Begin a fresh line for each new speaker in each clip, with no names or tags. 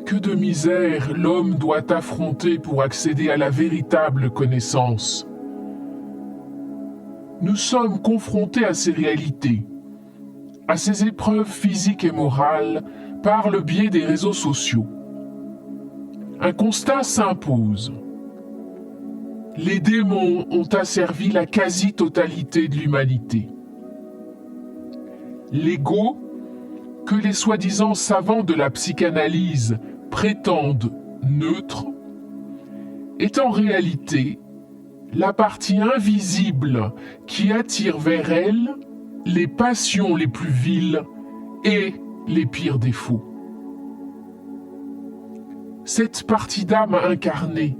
Que de misère l'homme doit affronter pour accéder à la véritable connaissance. Nous sommes confrontés à ces réalités, à ces épreuves physiques et morales par le biais des réseaux sociaux. Un constat s'impose. Les démons ont asservi la quasi-totalité de l'humanité. L'ego, que les soi-disant savants de la psychanalyse prétendent neutre, est en réalité la partie invisible qui attire vers elle les passions les plus viles et les pires défauts. Cette partie d'âme incarnée,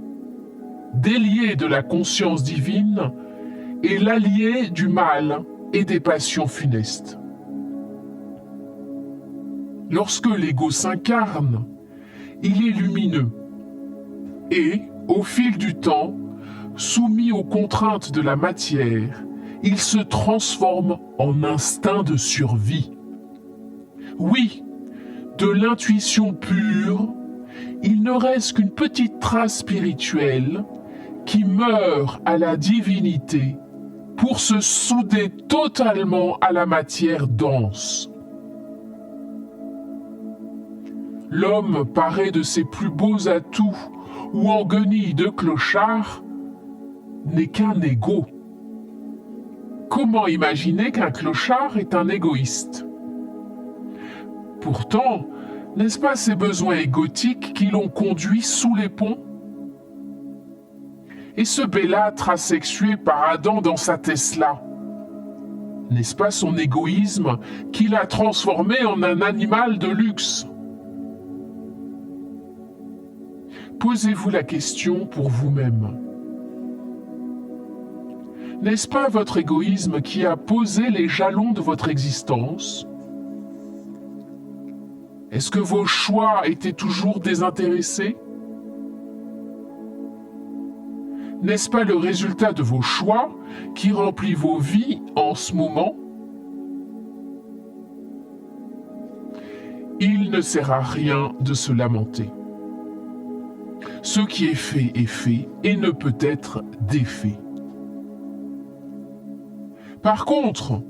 déliée de la conscience divine, est l'allié du mal et des passions funestes. Lorsque l'ego s'incarne, il est lumineux et, au fil du temps, soumis aux contraintes de la matière, il se transforme en instinct de survie. Oui, de l'intuition pure, il ne reste qu'une petite trace spirituelle qui meurt à la divinité pour se souder totalement à la matière dense. L'homme paré de ses plus beaux atouts ou en guenille de clochard n'est qu'un égo. Comment imaginer qu'un clochard est un égoïste? Pourtant, n'est-ce pas ces besoins égotiques qui l'ont conduit sous les ponts? Et ce bellâtre asexué par Adam dans sa Tesla, n'est-ce pas son égoïsme qui l'a transformé en un animal de luxe? Posez-vous la question pour vous-même. N'est-ce pas votre égoïsme qui a posé les jalons de votre existence? Est-ce que vos choix étaient toujours désintéressés? N'est-ce pas le résultat de vos choix qui remplit vos vies en ce moment? Il ne sert à rien de se lamenter. Ce qui est fait et ne peut être défait. Par contre,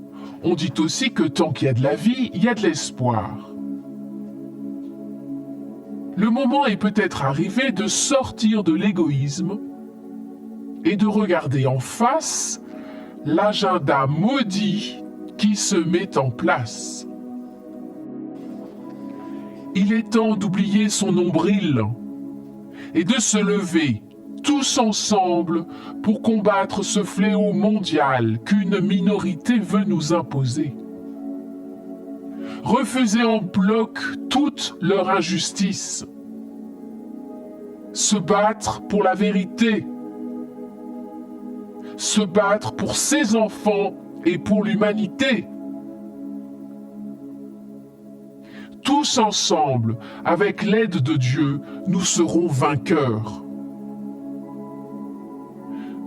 on dit aussi que tant qu'il y a de la vie, il y a de l'espoir. Le moment est peut-être arrivé de sortir de l'égoïsme et de regarder en face l'agenda maudit qui se met en place. Il est temps d'oublier son nombril et de se lever tous ensemble pour combattre ce fléau mondial qu'une minorité veut nous imposer. Refuser en bloc toute leur injustice. Se battre pour la vérité. Se battre pour ses enfants et pour l'humanité. Tous ensemble, avec l'aide de Dieu, nous serons vainqueurs.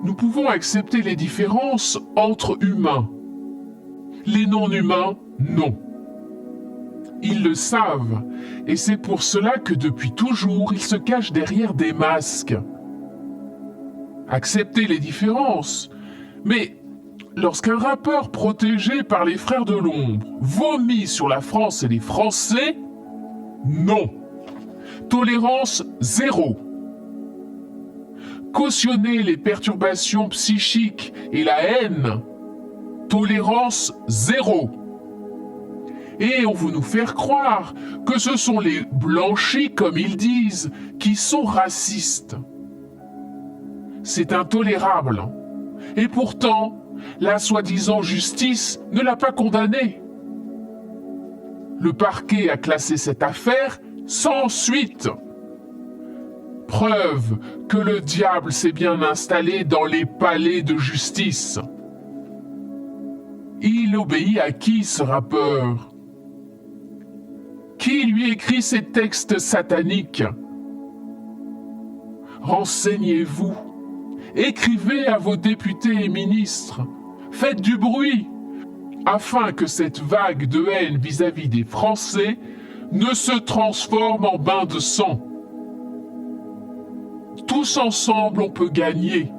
Nous pouvons accepter les différences entre humains. Les non-humains, non. Ils le savent, et c'est pour cela que depuis toujours, ils se cachent derrière des masques. Accepter les différences, mais lorsqu'un rappeur protégé par les frères de l'ombre vomit sur la France et les Français, non. Tolérance zéro. Cautionner les perturbations psychiques et la haine, tolérance zéro. Et on veut nous faire croire que ce sont les blanchis, comme ils disent, qui sont racistes. C'est intolérable. Et pourtant, la soi-disant justice ne l'a pas condamné. Le parquet a classé cette affaire sans suite. Preuve que le diable s'est bien installé dans les palais de justice. Il obéit à qui, ce rappeur? Qui lui écrit ces textes sataniques? Renseignez-vous. Écrivez à vos députés et ministres. Faites du bruit, afin que cette vague de haine vis-à-vis des Français ne se transforme en bain de sang. Tous ensemble, on peut gagner,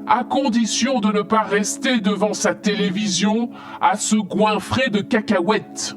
à condition de ne pas rester devant sa télévision à se goinfrer de cacahuètes.